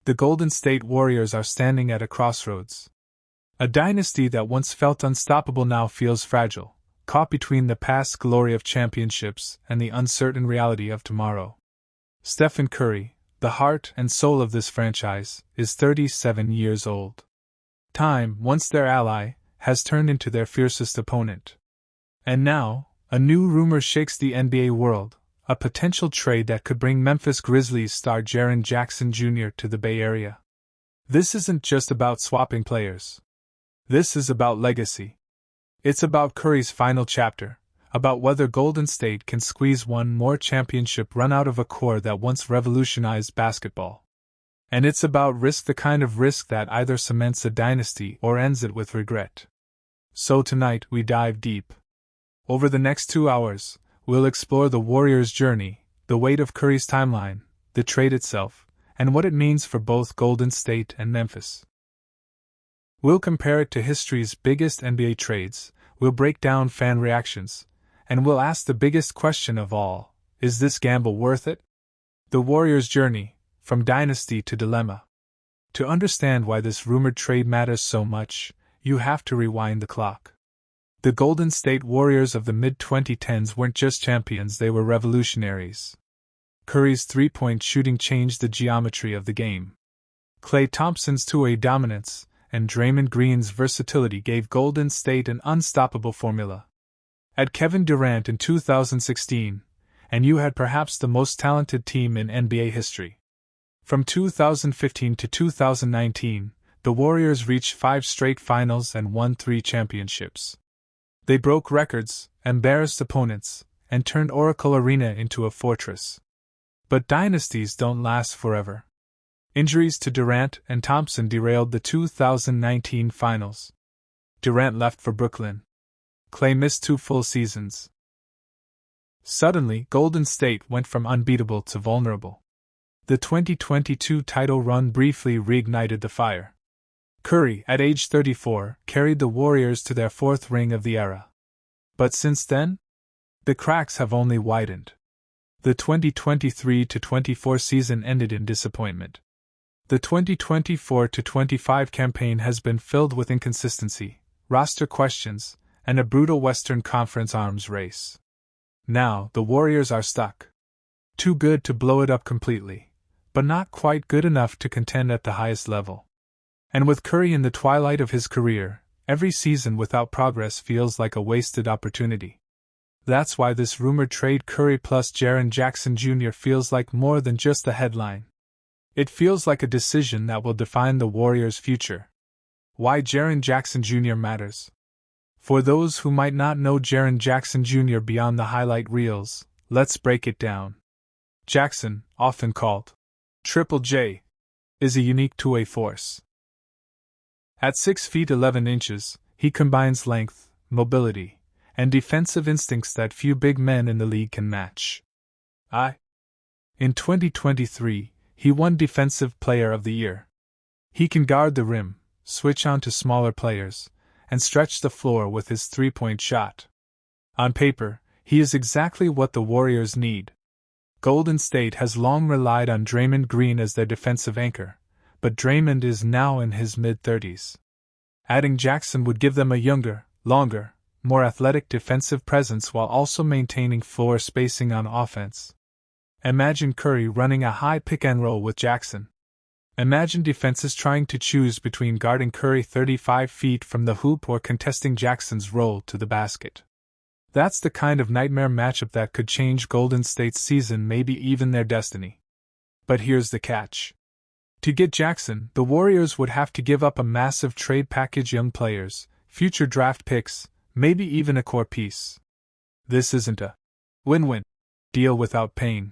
The Golden State Warriors are standing at a crossroads. A dynasty that once felt unstoppable now feels fragile, caught between the past glory of championships and the uncertain reality of tomorrow. Stephen Curry, the heart and soul of this franchise, is 37 years old. Time, once their ally, has turned into their fiercest opponent. And now, a new rumor shakes the NBA world, a potential trade that could bring Memphis Grizzlies star Jaren Jackson Jr. to the Bay Area. This isn't just about swapping players. This is about legacy. It's about Curry's final chapter, about whether Golden State can squeeze one more championship run out of a core that once revolutionized basketball. And it's about risk, the kind of risk that either cements a dynasty or ends it with regret. So tonight we dive deep. Over the next 2 hours, we'll explore the Warriors' journey, the weight of Curry's timeline, the trade itself, and what it means for both Golden State and Memphis. We'll compare it to history's biggest NBA trades, we'll break down fan reactions, and we'll ask the biggest question of all: is this gamble worth it? The Warriors' journey, from dynasty to dilemma. To understand why this rumored trade matters so much, you have to rewind the clock. The Golden State Warriors of the mid-2010s weren't just champions, they were revolutionaries. Curry's three-point shooting changed the geometry of the game. Klay Thompson's two-way dominance and Draymond Green's versatility gave Golden State an unstoppable formula. Add Kevin Durant in 2016, and you had perhaps the most talented team in NBA history. From 2015 to 2019, the Warriors reached 5 straight finals and won 3 championships. They broke records, embarrassed opponents, and turned Oracle Arena into a fortress. But dynasties don't last forever. Injuries to Durant and Thompson derailed the 2019 finals. Durant left for Brooklyn. Klay missed 2 full seasons. Suddenly, Golden State went from unbeatable to vulnerable. The 2022 title run briefly reignited the fire. Curry, at age 34, carried the Warriors to their 4th ring of the era. But since then, the cracks have only widened. The 2023-24 season ended in disappointment. The 2024-25 campaign has been filled with inconsistency, roster questions, and a brutal Western Conference arms race. Now, the Warriors are stuck. Too good to blow it up completely, but not quite good enough to contend at the highest level. And with Curry in the twilight of his career, every season without progress feels like a wasted opportunity. That's why this rumored trade, Curry plus Jaren Jackson Jr., feels like more than just a headline. It feels like a decision that will define the Warriors' future. Why Jaren Jackson Jr. matters. For those who might not know Jaren Jackson Jr. beyond the highlight reels, let's break it down. Jackson, often called Triple J, is a unique two-way force. At 6 feet 11 inches, he combines length, mobility, and defensive instincts that few big men in the league can match. In 2023, he won Defensive Player of the Year. He can guard the rim, switch on to smaller players, and stretch the floor with his three-point shot. On paper, he is exactly what the Warriors need. Golden State has long relied on Draymond Green as their defensive anchor, but Draymond is now in his mid-30s. Adding Jackson would give them a younger, longer, more athletic defensive presence while also maintaining floor spacing on offense. Imagine Curry running a high pick-and-roll with Jackson. Imagine defenses trying to choose between guarding Curry 35 feet from the hoop or contesting Jackson's roll to the basket. That's the kind of nightmare matchup that could change Golden State's season, maybe even their destiny. But here's the catch. To get Jackson, the Warriors would have to give up a massive trade package, young players, future draft picks, maybe even a core piece. This isn't a win-win deal without pain.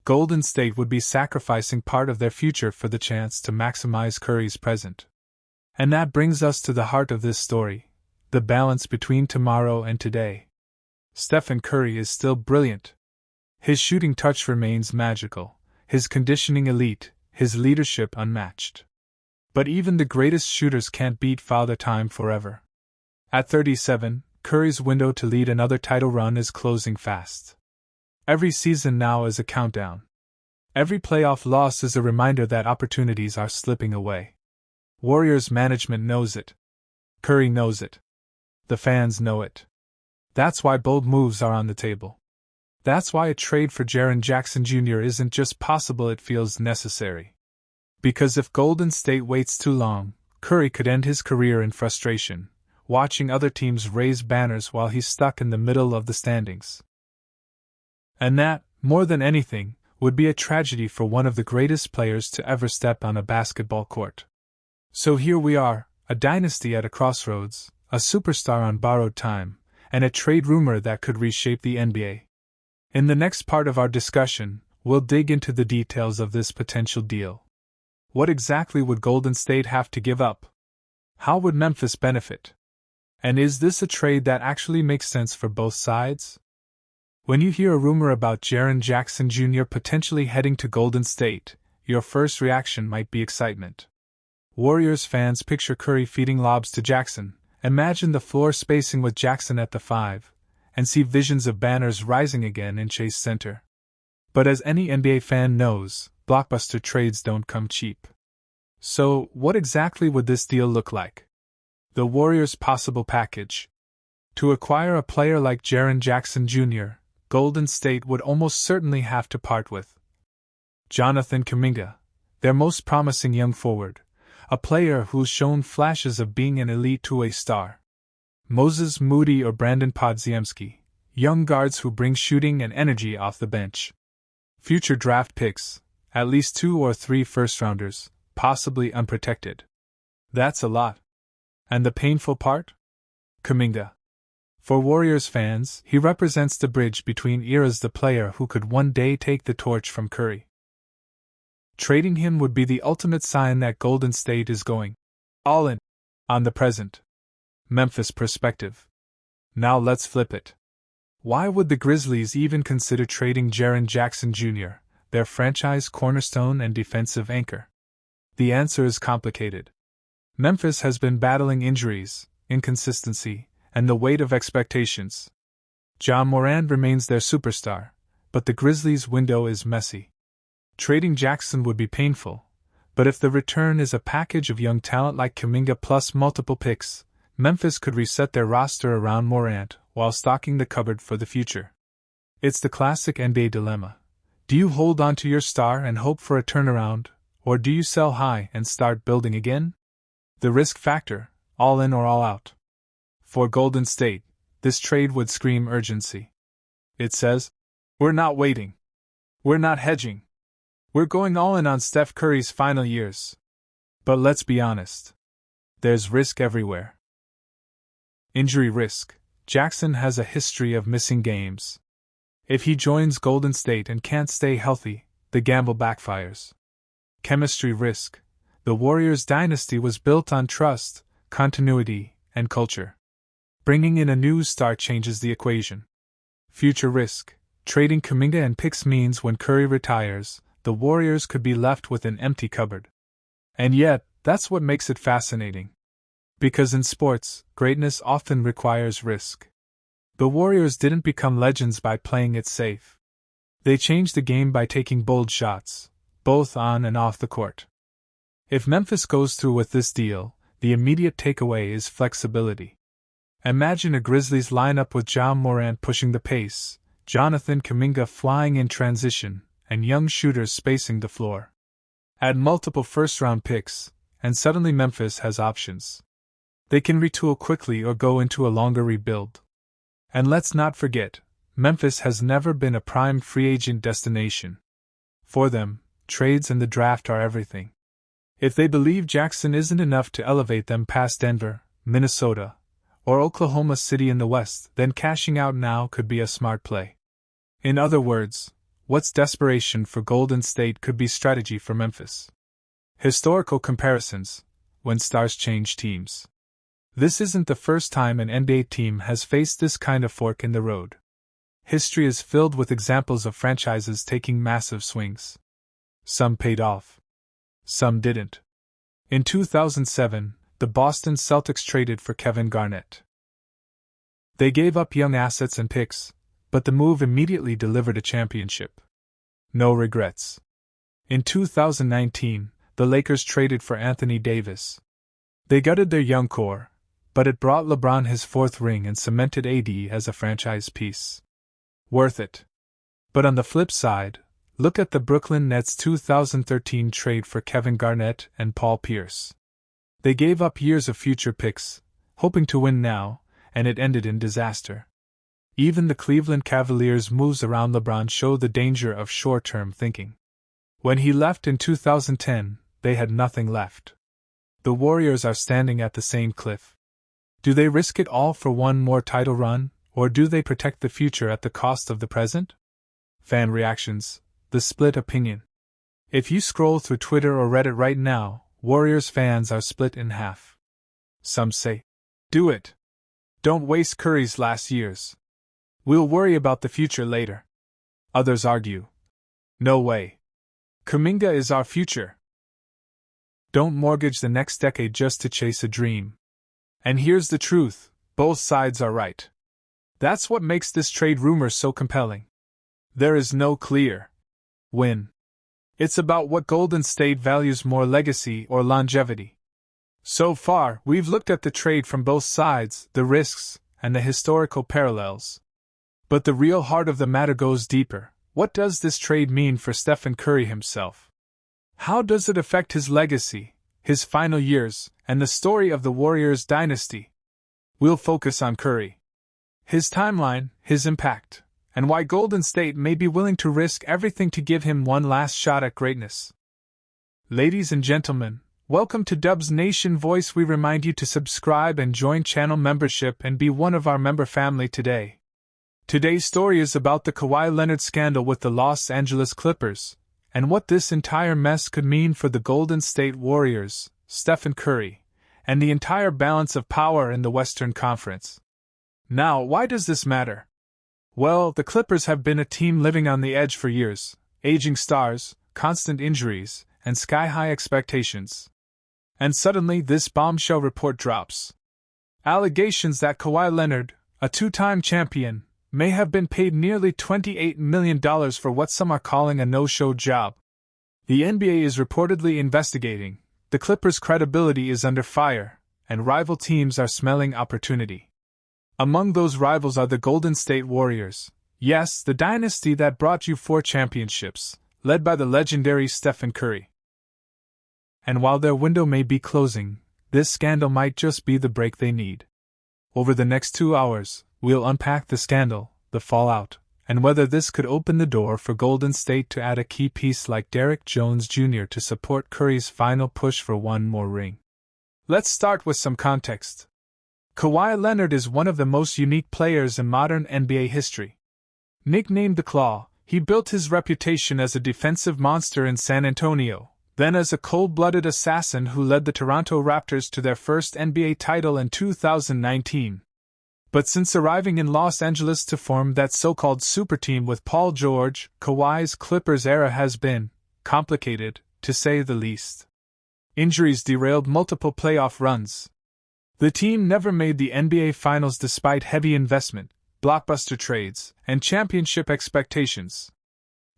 Golden State would be sacrificing part of their future for the chance to maximize Curry's present. And that brings us to the heart of this story, the balance between tomorrow and today. Stephen Curry is still brilliant. His shooting touch remains magical, his conditioning elite, his leadership unmatched. But even the greatest shooters can't beat Father Time forever. At 37, Curry's window to lead another title run is closing fast. Every season now is a countdown. Every playoff loss is a reminder that opportunities are slipping away. Warriors management knows it. Curry knows it. The fans know it. That's why bold moves are on the table. That's why a trade for Jaren Jackson Jr. isn't just possible, it feels necessary. Because if Golden State waits too long, Curry could end his career in frustration, watching other teams raise banners while he's stuck in the middle of the standings. And that, more than anything, would be a tragedy for one of the greatest players to ever step on a basketball court. So here we are, a dynasty at a crossroads, a superstar on borrowed time, and a trade rumor that could reshape the NBA. In the next part of our discussion, we'll dig into the details of this potential deal. What exactly would Golden State have to give up? How would Memphis benefit? And is this a trade that actually makes sense for both sides? When you hear a rumor about Jaren Jackson Jr. potentially heading to Golden State, your first reaction might be excitement. Warriors fans picture Curry feeding lobs to Jackson, imagine the floor spacing with Jackson at the 5, and see visions of banners rising again in Chase Center. But as any NBA fan knows, blockbuster trades don't come cheap. So, what exactly would this deal look like? The Warriors' possible package. To acquire a player like Jaren Jackson Jr., Golden State would almost certainly have to part with Jonathan Kuminga, their most promising young forward, a player who's shown flashes of being an elite two-way star. Moses Moody or Brandon Podziemski, young guards who bring shooting and energy off the bench. Future draft picks, at least 2 or 3 first-rounders, possibly unprotected. That's a lot. And the painful part? Kuminga. For Warriors fans, he represents the bridge between eras, the player who could one day take the torch from Curry. Trading him would be the ultimate sign that Golden State is going all in on the present Memphis perspective. Now let's flip it. Why would the Grizzlies even consider trading Jaren Jackson Jr., their franchise cornerstone and defensive anchor? The answer is complicated. Memphis has been battling injuries, inconsistency, and the weight of expectations. Ja Morant remains their superstar, but the Grizzlies' window is messy. Trading Jackson would be painful, but if the return is a package of young talent like Kuminga plus multiple picks, Memphis could reset their roster around Morant while stocking the cupboard for the future. It's the classic NBA dilemma. Do you hold on to your star and hope for a turnaround, or do you sell high and start building again? The risk factor, all in or all out. For Golden State, this trade would scream urgency. It says, we're not waiting. We're not hedging. We're going all in on Steph Curry's final years. But let's be honest. There's risk everywhere. Injury risk. Jackson has a history of missing games. If he joins Golden State and can't stay healthy, the gamble backfires. Chemistry risk. The Warriors' dynasty was built on trust, continuity, and culture. Bringing in a new star changes the equation. Future risk. Trading Kuminga and picks means when Curry retires, the Warriors could be left with an empty cupboard. And yet, that's what makes it fascinating. Because in sports, greatness often requires risk. The Warriors didn't become legends by playing it safe. They changed the game by taking bold shots, both on and off the court. If Memphis goes through with this deal, the immediate takeaway is flexibility. Imagine a Grizzlies lineup with Ja Morant pushing the pace, Jonathan Kuminga flying in transition, and young shooters spacing the floor. Add multiple first-round picks, and suddenly Memphis has options. They can retool quickly or go into a longer rebuild. And let's not forget, Memphis has never been a prime free agent destination. For them, trades and the draft are everything. If they believe Jackson isn't enough to elevate them past Denver, Minnesota, or Oklahoma City in the West, then cashing out now could be a smart play. In other words, what's desperation for Golden State could be strategy for Memphis. Historical comparisons, when stars change teams. This isn't the first time an NBA team has faced this kind of fork in the road. History is filled with examples of franchises taking massive swings. Some paid off. Some didn't. In 2007, the Boston Celtics traded for Kevin Garnett. They gave up young assets and picks, but the move immediately delivered a championship. No regrets. In 2019, the Lakers traded for Anthony Davis. They gutted their young core, but it brought LeBron his fourth ring and cemented AD as a franchise piece. Worth it. But on the flip side, look at the Brooklyn Nets' 2013 trade for Kevin Garnett and Paul Pierce. They gave up years of future picks, hoping to win now, and it ended in disaster. Even the Cleveland Cavaliers' moves around LeBron show the danger of short-term thinking. When he left in 2010, they had nothing left. The Warriors are standing at the same cliff. Do they risk it all for one more title run, or do they protect the future at the cost of the present? Fan reactions, the split opinion. If you scroll through Twitter or Reddit right now, Warriors fans are split in half. Some say, do it. Don't waste Curry's last years. We'll worry about the future later. Others argue, no way. Kuminga is our future. Don't mortgage the next decade just to chase a dream. And here's the truth, both sides are right. That's what makes this trade rumor so compelling. There is no clear win. It's about what Golden State values more, legacy or longevity. So far, we've looked at the trade from both sides, the risks, and the historical parallels. But the real heart of the matter goes deeper. What does this trade mean for Stephen Curry himself? How does it affect his legacy, his final years, and the story of the Warriors dynasty? We'll focus on Curry, his timeline, his impact, and why Golden State may be willing to risk everything to give him one last shot at greatness. Ladies and gentlemen, welcome to Dubs Nation Voice. We remind you to subscribe and join channel membership and be one of our member family today. Today's story is about the Kawhi Leonard scandal with the Los Angeles Clippers, and what this entire mess could mean for the Golden State Warriors, Stephen Curry, and the entire balance of power in the Western Conference. Now, why does this matter? Well, the Clippers have been a team living on the edge for years, aging stars, constant injuries, and sky-high expectations. And suddenly this bombshell report drops. Allegations that Kawhi Leonard, a two-time champion, may have been paid nearly $28 million for what some are calling a no-show job. The NBA is reportedly investigating, the Clippers' credibility is under fire, and rival teams are smelling opportunity. Among those rivals are the Golden State Warriors, yes, the dynasty that brought you 4 championships, led by the legendary Stephen Curry. And while their window may be closing, this scandal might just be the break they need. Over the next 2 hours, we'll unpack the scandal, the fallout, and whether this could open the door for Golden State to add a key piece like Derrick Jones Jr. to support Curry's final push for one more ring. Let's start with some context. Kawhi Leonard is one of the most unique players in modern NBA history. Nicknamed the Claw, he built his reputation as a defensive monster in San Antonio, then as a cold-blooded assassin who led the Toronto Raptors to their first NBA title in 2019. But since arriving in Los Angeles to form that so-called super team with Paul George, Kawhi's Clippers era has been complicated, to say the least. Injuries derailed multiple playoff runs. The team never made the NBA Finals despite heavy investment, blockbuster trades, and championship expectations.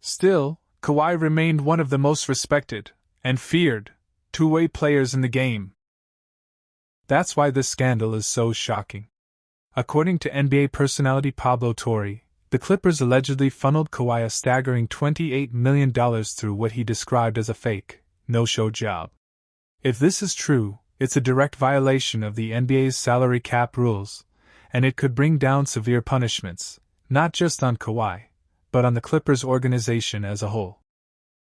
Still, Kawhi remained one of the most respected and feared two-way players in the game. That's why this scandal is so shocking. According to NBA personality Pablo Torre, the Clippers allegedly funneled Kawhi a staggering $28 million through what he described as a fake, no-show job. If this is true, it's a direct violation of the NBA's salary cap rules, and it could bring down severe punishments, not just on Kawhi, but on the Clippers organization as a whole.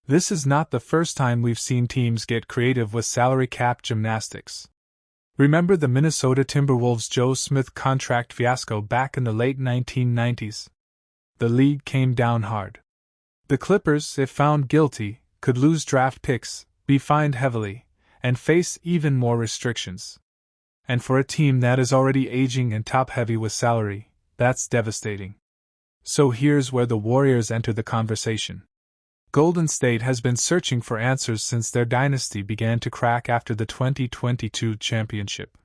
This is not the first time we've seen teams get creative with salary cap gymnastics. Remember the Minnesota Timberwolves' Joe Smith contract fiasco back in the late 1990s? The league came down hard. The Clippers, if found guilty, could lose draft picks, be fined heavily, and face even more restrictions. And for a team that is already aging and top-heavy with salary, that's devastating. So here's where the Warriors enter the conversation. Golden State has been searching for answers since their dynasty began to crack after the 2022 championship.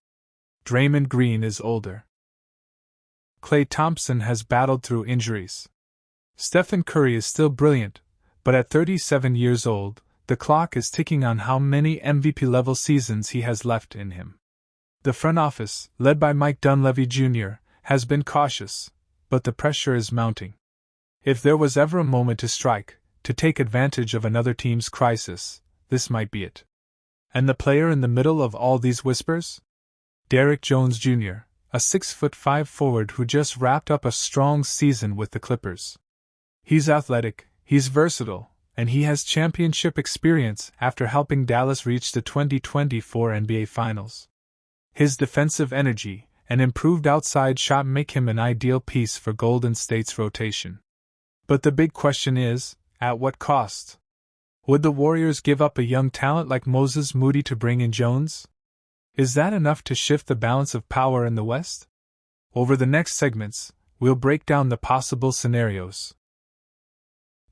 Draymond Green is older. Klay Thompson has battled through injuries. Stephen Curry is still brilliant, but at 37 years old, the clock is ticking on how many MVP-level seasons he has left in him. The front office, led by Mike Dunleavy Jr., has been cautious, but the pressure is mounting. If there was ever a moment to strike, to take advantage of another team's crisis, this might be it. And the player in the middle of all these whispers? Derrick Jones Jr., a 6'5" forward who just wrapped up a strong season with the Clippers. He's athletic, he's versatile, and he has championship experience after helping Dallas reach the 2024 NBA Finals. His defensive energy and improved outside shot make him an ideal piece for Golden State's rotation. But the big question is, at what cost? Would the Warriors give up a young talent like Moses Moody to bring in Jones? Is that enough to shift the balance of power in the West? Over the next segments, we'll break down the possible scenarios.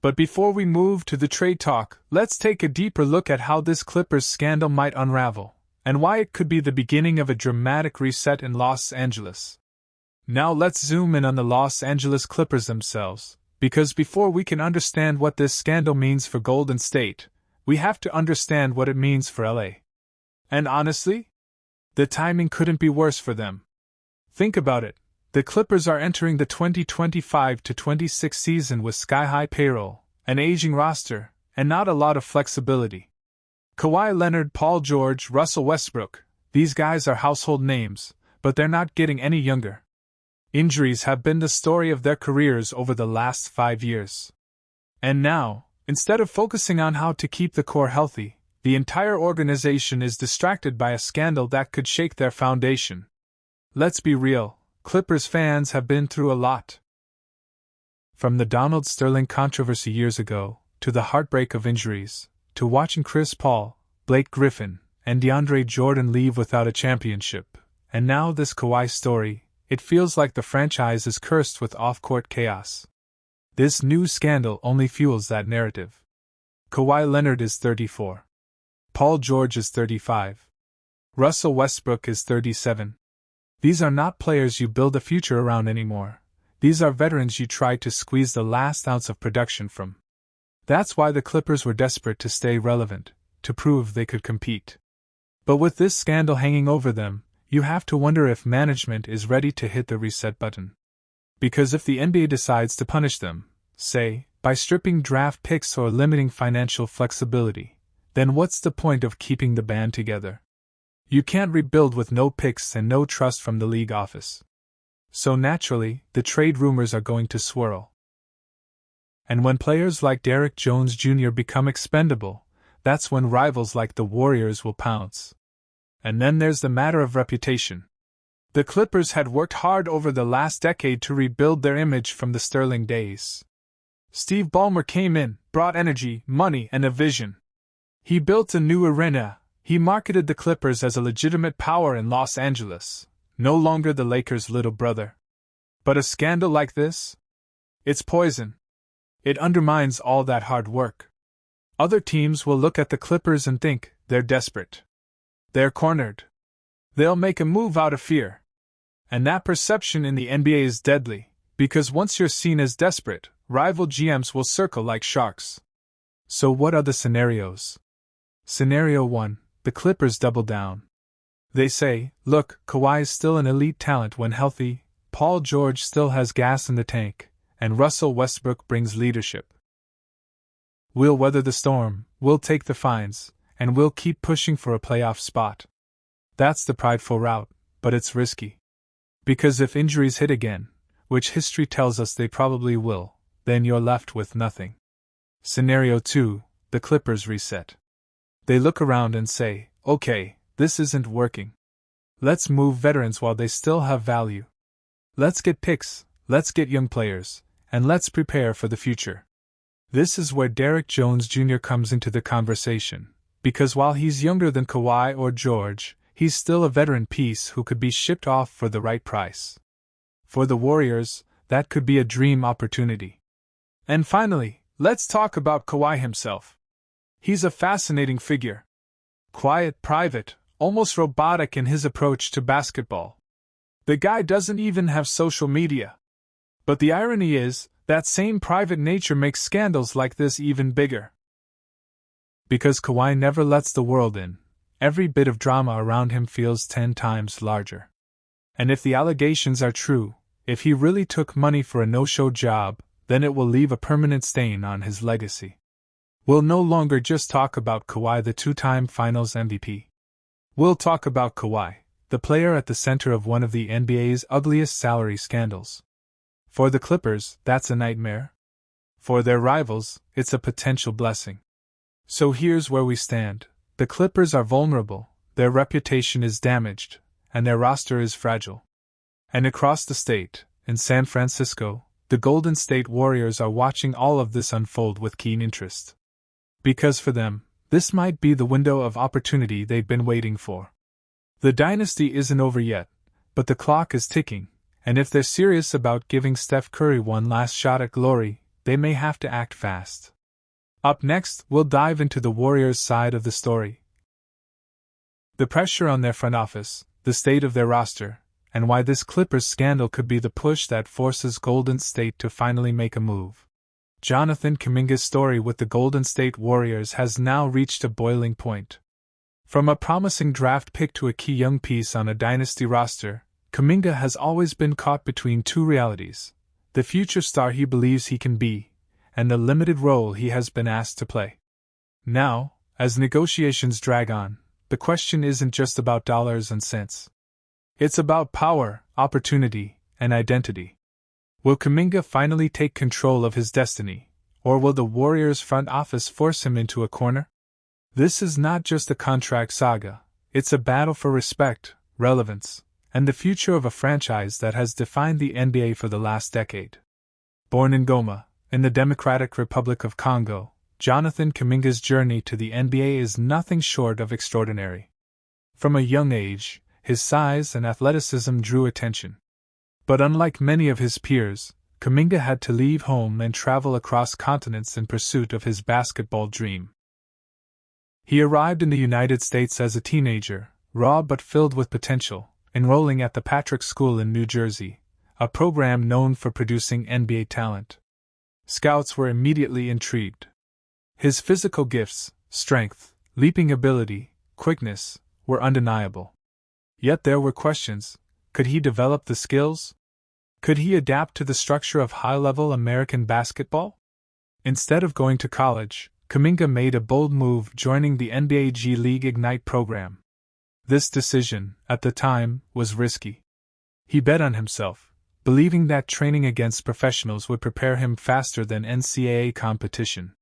But before we move to the trade talk, let's take a deeper look at how this Clippers scandal might unravel, and why it could be the beginning of a dramatic reset in Los Angeles. Now let's zoom in on the Los Angeles Clippers themselves, because before we can understand what this scandal means for Golden State, we have to understand what it means for LA. And honestly, the timing couldn't be worse for them. Think about it. The Clippers are entering the 2025-26 season with sky-high payroll, an aging roster, and not a lot of flexibility. Kawhi Leonard, Paul George, Russell Westbrook, these guys are household names, but they're not getting any younger. Injuries have been the story of their careers over the last 5 years. And now, instead of focusing on how to keep the core healthy, the entire organization is distracted by a scandal that could shake their foundation. Let's be real, Clippers fans have been through a lot. From the Donald Sterling controversy years ago, to the heartbreak of injuries, to watching Chris Paul, Blake Griffin, and DeAndre Jordan leave without a championship, and now this Kawhi story, it feels like the franchise is cursed with off-court chaos. This new scandal only fuels that narrative. Kawhi Leonard is 34. Paul George is 35. Russell Westbrook is 37. These are not players you build a future around anymore. These are veterans you try to squeeze the last ounce of production from. That's why the Clippers were desperate to stay relevant, to prove they could compete. But with this scandal hanging over them, you have to wonder if management is ready to hit the reset button. Because if the NBA decides to punish them, say, by stripping draft picks or limiting financial flexibility, then what's the point of keeping the band together? You can't rebuild with no picks and no trust from the league office. So naturally, the trade rumors are going to swirl. And when players like Derrick Jones Jr. become expendable, that's when rivals like the Warriors will pounce. And then there's the matter of reputation. The Clippers had worked hard over the last decade to rebuild their image from the Sterling days. Steve Ballmer came in, brought energy, money, and a vision. He built a new arena. He marketed the Clippers as a legitimate power in Los Angeles, no longer the Lakers' little brother. But a scandal like this? It's poison. It undermines all that hard work. Other teams will look at the Clippers and think they're desperate. They're cornered. They'll make a move out of fear. And that perception in the NBA is deadly, because once you're seen as desperate, rival GMs will circle like sharks. So what are the scenarios? Scenario 1, the Clippers double down. They say, look, Kawhi is still an elite talent when healthy, Paul George still has gas in the tank, and Russell Westbrook brings leadership. We'll weather the storm, we'll take the fines, and we'll keep pushing for a playoff spot. That's the prideful route, but it's risky. Because if injuries hit again, which history tells us they probably will, then you're left with nothing. Scenario 2, the Clippers reset. They look around and say, okay, this isn't working. Let's move veterans while they still have value. Let's get picks, let's get young players, and let's prepare for the future. This is where Derrick Jones Jr. comes into the conversation, because while he's younger than Kawhi or George, he's still a veteran piece who could be shipped off for the right price. For the Warriors, that could be a dream opportunity. And finally, let's talk about Kawhi himself. He's a fascinating figure. Quiet, private, almost robotic in his approach to basketball. The guy doesn't even have social media. But the irony is, that same private nature makes scandals like this even bigger. Because Kawhi never lets the world in, every bit of drama around him feels 10 times larger. And if the allegations are true, if he really took money for a no-show job, then it will leave a permanent stain on his legacy. We'll no longer just talk about Kawhi, the two-time Finals MVP. We'll talk about Kawhi, the player at the center of one of the NBA's ugliest salary scandals. For the Clippers, that's a nightmare. For their rivals, it's a potential blessing. So here's where we stand. The Clippers are vulnerable, their reputation is damaged, and their roster is fragile. And across the state, in San Francisco, the Golden State Warriors are watching all of this unfold with keen interest. Because for them, this might be the window of opportunity they've been waiting for. The dynasty isn't over yet, but the clock is ticking, and if they're serious about giving Steph Curry one last shot at glory, they may have to act fast. Up next, we'll dive into the Warriors' side of the story. The pressure on their front office, the state of their roster, and why this Clippers scandal could be the push that forces Golden State to finally make a move. Jonathan Kuminga's story with the Golden State Warriors has now reached a boiling point. From a promising draft pick to a key young piece on a dynasty roster, Kuminga has always been caught between two realities: the future star he believes he can be, and the limited role he has been asked to play. Now, as negotiations drag on, the question isn't just about dollars and cents. It's about power, opportunity, and identity. Will Kuminga finally take control of his destiny, or will the Warriors' front office force him into a corner? This is not just a contract saga, it's a battle for respect, relevance, and the future of a franchise that has defined the NBA for the last decade. Born in Goma, in the Democratic Republic of Congo, Jonathan Kuminga's journey to the NBA is nothing short of extraordinary. From a young age, his size and athleticism drew attention. But unlike many of his peers, Kuminga had to leave home and travel across continents in pursuit of his basketball dream. He arrived in the United States as a teenager, raw but filled with potential, enrolling at the Patrick School in New Jersey, a program known for producing NBA talent. Scouts were immediately intrigued. His physical gifts, strength, leaping ability, quickness, were undeniable. Yet there were questions. Could he develop the skills? Could he adapt to the structure of high-level American basketball? Instead of going to college, Kuminga made a bold move, joining the NBA G League Ignite program. This decision, at the time, was risky. He bet on himself, believing that training against professionals would prepare him faster than NCAA competition.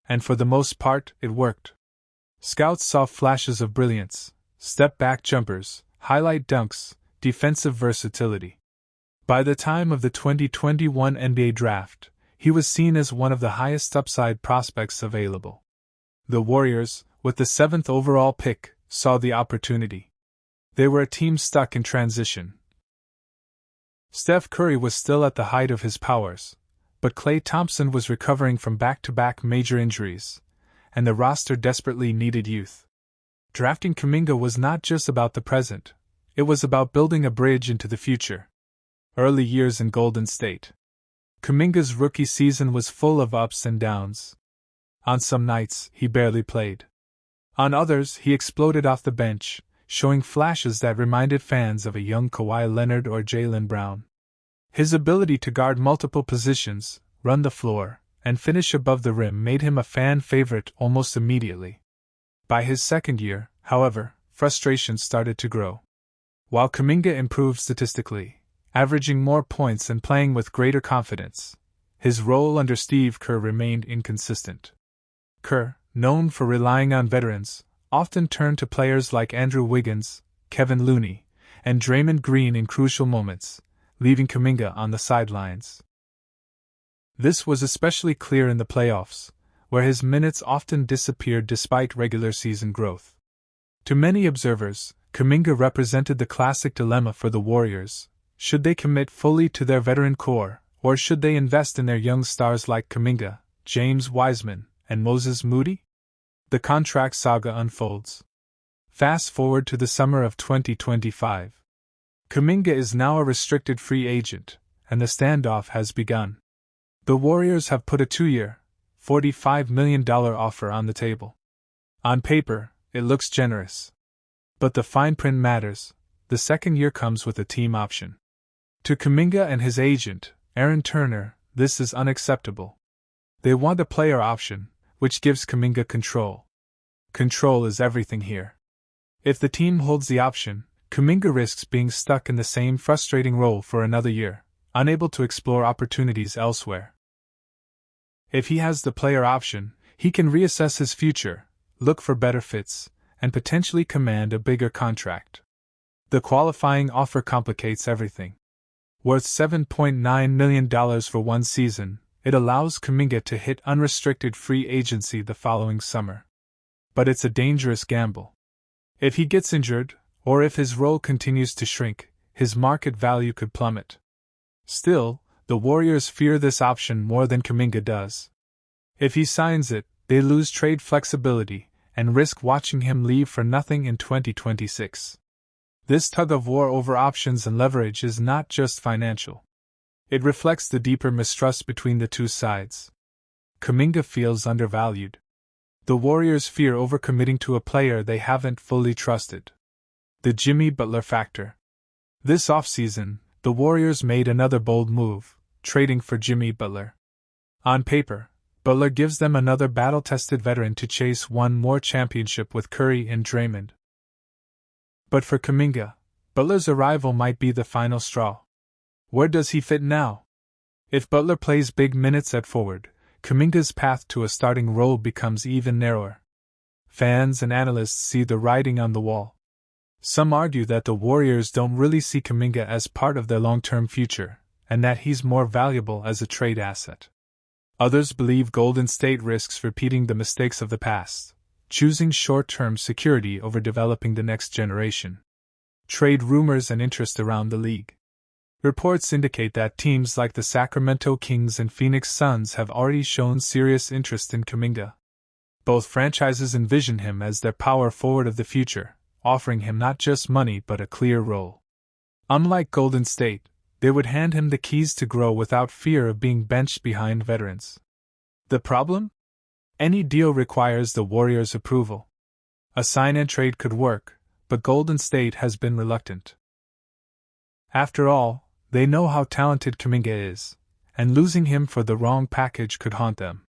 And for the most part, it worked. Scouts saw flashes of brilliance, step-back jumpers, highlight dunks, defensive versatility. By the time of the 2021 NBA Draft, he was seen as one of the highest upside prospects available. The Warriors, with the 7th overall pick, saw the opportunity. They were a team stuck in transition. Steph Curry was still at the height of his powers, but Klay Thompson was recovering from back-to-back major injuries, and the roster desperately needed youth. Drafting Kuminga was not just about the present, it was about building a bridge into the future. Early years in Golden State. Kuminga's rookie season was full of ups and downs. On some nights, he barely played. On others, he exploded off the bench, showing flashes that reminded fans of a young Kawhi Leonard or Jaylen Brown. His ability to guard multiple positions, run the floor, and finish above the rim made him a fan favorite almost immediately. By his second year, however, frustration started to grow. While Kuminga improved statistically, averaging more points and playing with greater confidence, his role under Steve Kerr remained inconsistent. Kerr, known for relying on veterans, often turned to players like Andrew Wiggins, Kevin Looney, and Draymond Green in crucial moments, leaving Kuminga on the sidelines. This was especially clear in the playoffs, where his minutes often disappeared despite regular season growth. To many observers, Kuminga represented the classic dilemma for the Warriors: should they commit fully to their veteran core, or should they invest in their young stars like Kuminga, James Wiseman, and Moses Moody? The contract saga unfolds. Fast forward to the summer of 2025. Kuminga is now a restricted free agent, and the standoff has begun. The Warriors have put a 2-year, $45 million offer on the table. On paper, it looks generous. But the fine print matters. The second year comes with a team option. To Kuminga and his agent, Aaron Turner, this is unacceptable. They want a player option, which gives Kuminga control. Control is everything here. If the team holds the option, Kuminga risks being stuck in the same frustrating role for another year, unable to explore opportunities elsewhere. If he has the player option, he can reassess his future, look for better fits, and potentially command a bigger contract. The qualifying offer complicates everything. Worth $7.9 million for one season, it allows Kuminga to hit unrestricted free agency the following summer. But it's a dangerous gamble. If he gets injured, or if his role continues to shrink, his market value could plummet. Still, the Warriors fear this option more than Kuminga does. If he signs it, they lose trade flexibility and risk watching him leave for nothing in 2026. This tug-of-war over options and leverage is not just financial. It reflects the deeper mistrust between the two sides. Kuminga feels undervalued. The Warriors fear overcommitting to a player they haven't fully trusted. The Jimmy Butler factor. This offseason, the Warriors made another bold move, trading for Jimmy Butler. On paper, Butler gives them another battle-tested veteran to chase one more championship with Curry and Draymond. But for Kuminga, Butler's arrival might be the final straw. Where does he fit now? If Butler plays big minutes at forward, Kuminga's path to a starting role becomes even narrower. Fans and analysts see the writing on the wall. Some argue that the Warriors don't really see Kuminga as part of their long-term future, and that he's more valuable as a trade asset. Others believe Golden State risks repeating the mistakes of the past, choosing short-term security over developing the next generation. Trade rumors and interest around the league. Reports indicate that teams like the Sacramento Kings and Phoenix Suns have already shown serious interest in Kuminga. Both franchises envision him as their power forward of the future, offering him not just money but a clear role. Unlike Golden State, they would hand him the keys to grow without fear of being benched behind veterans. The problem? Any deal requires the Warriors' approval. A sign-and-trade could work, but Golden State has been reluctant. After all, they know how talented Kuminga is, and losing him for the wrong package could haunt them.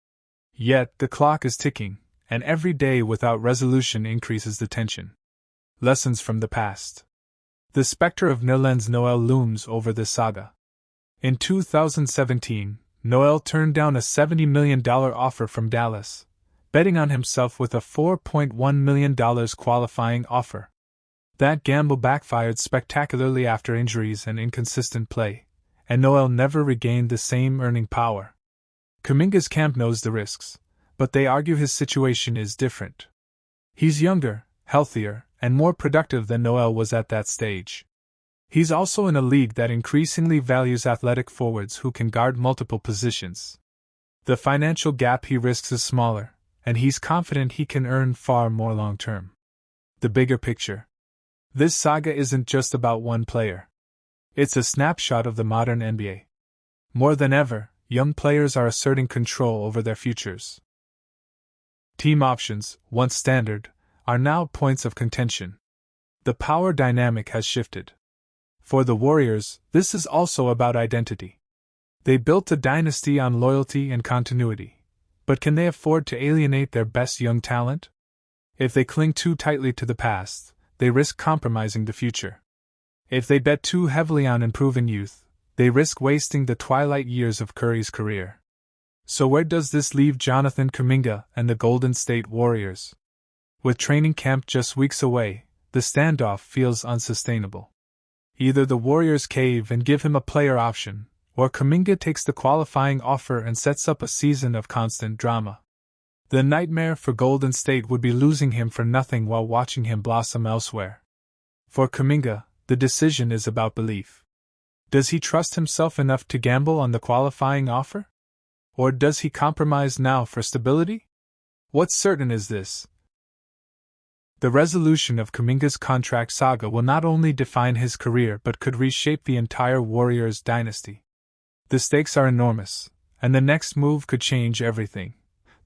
Yet the clock is ticking, and every day without resolution increases the tension. Lessons from the past. The specter of Nerlens Noel looms over this saga. In 2017, Noel turned down a $70 million offer from Dallas, betting on himself with a $4.1 million qualifying offer. That gamble backfired spectacularly after injuries and inconsistent play, and Noel never regained the same earning power. Kuminga's camp knows the risks, but they argue his situation is different. He's younger, healthier, and more productive than Noel was at that stage. He's also in a league that increasingly values athletic forwards who can guard multiple positions. The financial gap he risks is smaller, and he's confident he can earn far more long-term. The bigger picture. This saga isn't just about one player. It's a snapshot of the modern NBA. More than ever, young players are asserting control over their futures. Team options, once standard, are now points of contention. The power dynamic has shifted. For the Warriors, this is also about identity. They built a dynasty on loyalty and continuity, but can they afford to alienate their best young talent? If they cling too tightly to the past, they risk compromising the future. If they bet too heavily on improving youth, they risk wasting the twilight years of Curry's career. So where does this leave Jonathan Kuminga and the Golden State Warriors? With training camp just weeks away, the standoff feels unsustainable. Either the Warriors cave and give him a player option, or Kuminga takes the qualifying offer and sets up a season of constant drama. The nightmare for Golden State would be losing him for nothing while watching him blossom elsewhere. For Kuminga, the decision is about belief. Does he trust himself enough to gamble on the qualifying offer? Or does he compromise now for stability? What's certain is this. The resolution of Kuminga's contract saga will not only define his career but could reshape the entire Warriors dynasty. The stakes are enormous, and the next move could change everything.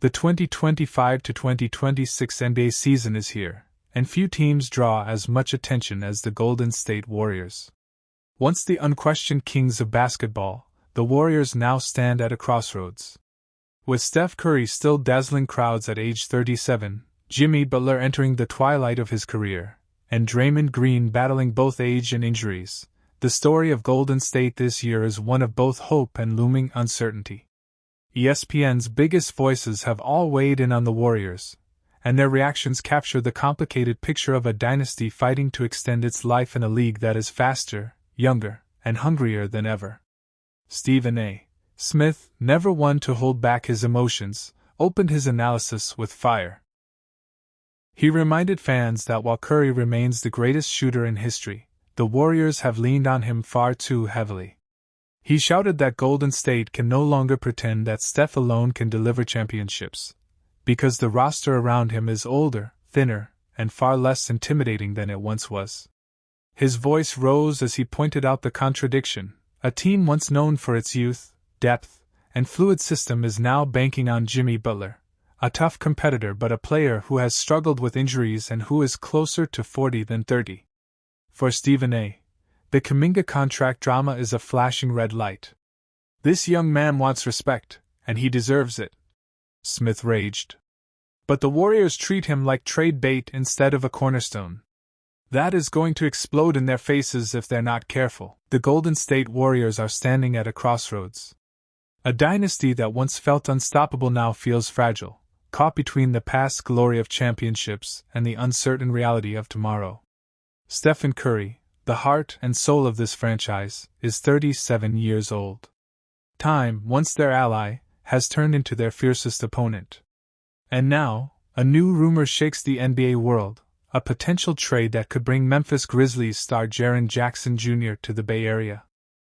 The 2025 to 2026 NBA season is here, and few teams draw as much attention as the Golden State Warriors. Once the unquestioned kings of basketball, the Warriors now stand at a crossroads. With Steph Curry still dazzling crowds at age 37, Jimmy Butler entering the twilight of his career, and Draymond Green battling both age and injuries, the story of Golden State this year is one of both hope and looming uncertainty. ESPN's biggest voices have all weighed in on the Warriors, and their reactions capture the complicated picture of a dynasty fighting to extend its life in a league that is faster, younger, and hungrier than ever. Stephen A. Smith, never one to hold back his emotions, opened his analysis with fire. He reminded fans that while Curry remains the greatest shooter in history, the Warriors have leaned on him far too heavily. He shouted that Golden State can no longer pretend that Steph alone can deliver championships, because the roster around him is older, thinner, and far less intimidating than it once was. His voice rose as he pointed out the contradiction. A team once known for its youth, depth, and fluid system is now banking on Jimmy Butler, a tough competitor but a player who has struggled with injuries and who is closer to 40 than 30. For Stephen A., the Kuminga contract drama is a flashing red light. This young man wants respect, and he deserves it, Smith raged. But the Warriors treat him like trade bait instead of a cornerstone. That is going to explode in their faces if they're not careful. The Golden State Warriors are standing at a crossroads. A dynasty that once felt unstoppable now feels fragile, caught between the past glory of championships and the uncertain reality of tomorrow. Stephen Curry, the heart and soul of this franchise, is 37 years old. Time, once their ally, has turned into their fiercest opponent. And now, a new rumor shakes the NBA world. A potential trade that could bring Memphis Grizzlies star Jaren Jackson Jr. to the Bay Area.